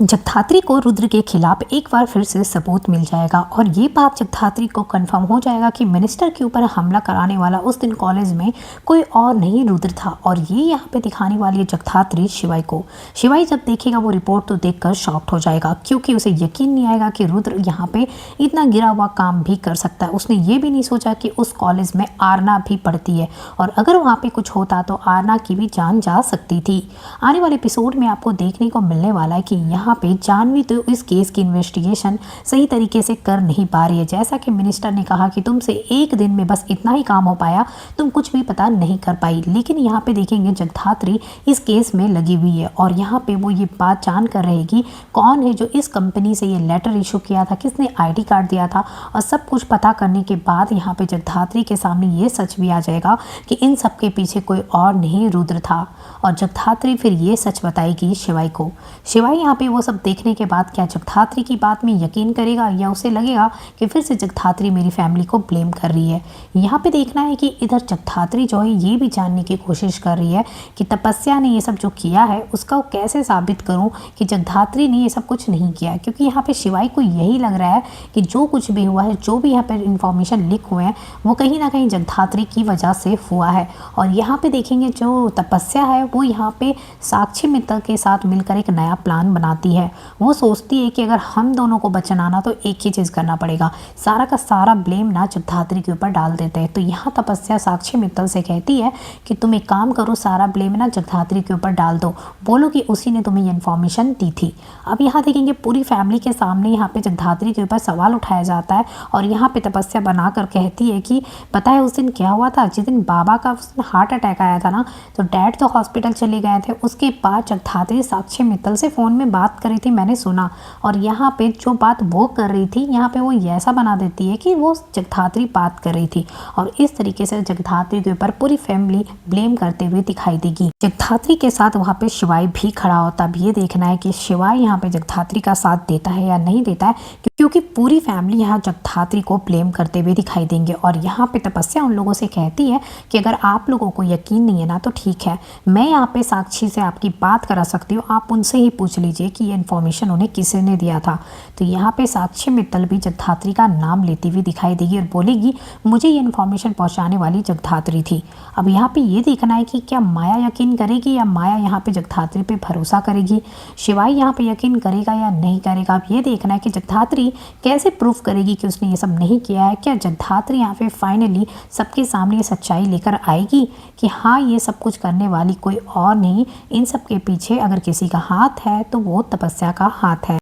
जगधात्री को रुद्र के खिलाफ एक बार फिर से सबूत मिल जाएगा और ये बात जगधात्री को कंफर्म हो जाएगा कि मिनिस्टर के ऊपर हमला कराने वाला उस दिन कॉलेज में कोई और नहीं रुद्र था। और ये यहाँ पे दिखाने वाली है जगधात्री शिवाई को। शिवाई जब देखेगा वो रिपोर्ट तो देखकर शॉक्ड हो जाएगा, क्योंकि उसे यकीन नहीं आएगा कि रुद्र यहाँ पे इतना गिरा हुआ काम भी कर सकता है। उसने ये भी नहीं सोचा कि उस कॉलेज में आरना भी पढ़ती है और अगर वहाँ पे कुछ होता तो आरना की भी जान जा सकती थी। आने वाले एपिसोड में आपको देखने को मिलने वाला है कि यहाँ पे जानवी तो इस केस की इन्वेस्टिगेशन सही तरीके से कर नहीं पा रही है। जैसा कि मिनिस्टर ने कहा कि तुमसे एक दिन में बस इतना ही काम हो पाया, तुम कुछ भी पता नहीं कर पाई। लेकिन यहाँ पे देखेंगे जगधात्री इस केस में लगी हुई है और यहाँ पे वो ये बात जान कर रहेगी कौन है जो इस कंपनी से ये लेटर इशू किया था, किसने ID कार्ड दिया था। और सब कुछ पता करने के बाद यहाँ पे जगधात्री के सामने ये सच भी आ जाएगा कि इन सब के पीछे कोई और नहीं रुद्र था। और जगधात्री फिर ये सच बताएगी शिवाई को। शिवाई यहाँ पे वो सब देखने के बाद क्या जगधात्री की बात में यकीन करेगा या उसे लगेगा कि फिर से जगधात्री मेरी फैमिली को ब्लेम कर रही है। यहाँ पे देखना है कि इधर जगधात्री जो है ये भी जानने की कोशिश कर रही है कि तपस्या ने ये सब जो किया है उसका कैसे साबित करूँ कि जगधात्री ने ये सब कुछ नहीं किया। क्योंकि यहाँ पे शिवाई को यही लग रहा है कि जो कुछ भी हुआ है, जो भी यहाँ पर इंफॉर्मेशन लीक हुए हैं वो कहीं ना कहीं जगधात्री की वजह से हुआ है। और यहाँ पे देखेंगे जो तपस्या है वो यहाँ पे साक्षी मित्तल के साथ मिलकर एक नया प्लान बनाती है। वो सोचती है कि अगर हम दोनों को बचाना ना तो एक ही चीज़ करना पड़ेगा, सारा का सारा ब्लेम ना जगधात्री के ऊपर डाल देते हैं। तो यहाँ तपस्या साक्षी मित्तल से कहती है कि तुम एक काम करो, सारा ब्लेम ना जगधात्री के ऊपर डाल दो, बोलो कि उसी ने तुम्हें ये इन्फॉर्मेशन दी थी। अब यहाँ देखेंगे पूरी फैमिली के सामने यहाँ पे जगधात्री के ऊपर सवाल उठाया जाता है और यहाँ पे तपस्या बनाकर कहती है कि पता है उस दिन क्या हुआ था, जिस दिन बाबा का हार्ट अटैक आया था ना, तो डैड तो हॉस्पिटल चले गए थे। उसके बाद जगधात्री साक्षी मित्तल से फ़ोन में बात कर रही थी, मैंने सुना। और यहाँ पे जो बात वो कर रही थी यहाँ पे वो ऐसा बना देती है कि वो जगधात्री बात कर रही थी और इस तरीके से जगधात्री के ऊपर पूरी फैमिली ब्लेम करते हुए दिखाई देगी। जगधात्री के साथ वहाँ पे शिवाई भी खड़ा होता। अब ये देखना है कि शिवाई यहाँ पे जगधात्री का साथ देता है या नहीं देता है, क्योंकि पूरी फैमिली यहाँ जगधात्री को ब्लेम करते हुए दिखाई देंगे। और यहाँ पे तपस्या उन लोगों से कहती है कि अगर आप लोगों को यकीन नहीं है ना तो ठीक है, मैं यहाँ पे साक्षी से आपकी बात करा सकती हूँ, आप उनसे ही पूछ लीजिए कि ये इन्फॉर्मेशन उन्हें किसने दिया था। तो यहाँ पे साक्षी मित्तल भी जगधात्री का नाम लेती हुई दिखाई देगी और बोलेगी मुझे ये इन्फॉर्मेशन पहुँचाने वाली जगधात्री थी। अब यहाँ पे ये देखना है कि क्या माया यकीन करेगी या माया यहाँ पे जगधात्री पे भरोसा करेगी, शिवाई यहाँ पे यकीन करेगा या नहीं करेगा। अब ये देखना है कि जगधात्री कैसे प्रूफ करेगी कि उसने ये सब नहीं किया है। क्या जगधात्री यहाँ पे फाइनली सबके सामने ये सच्चाई लेकर आएगी कि हाँ ये सब कुछ करने वाली कोई और नहीं, इन सब के पीछे अगर किसी का हाथ है तो वो तपस्या का हाथ है।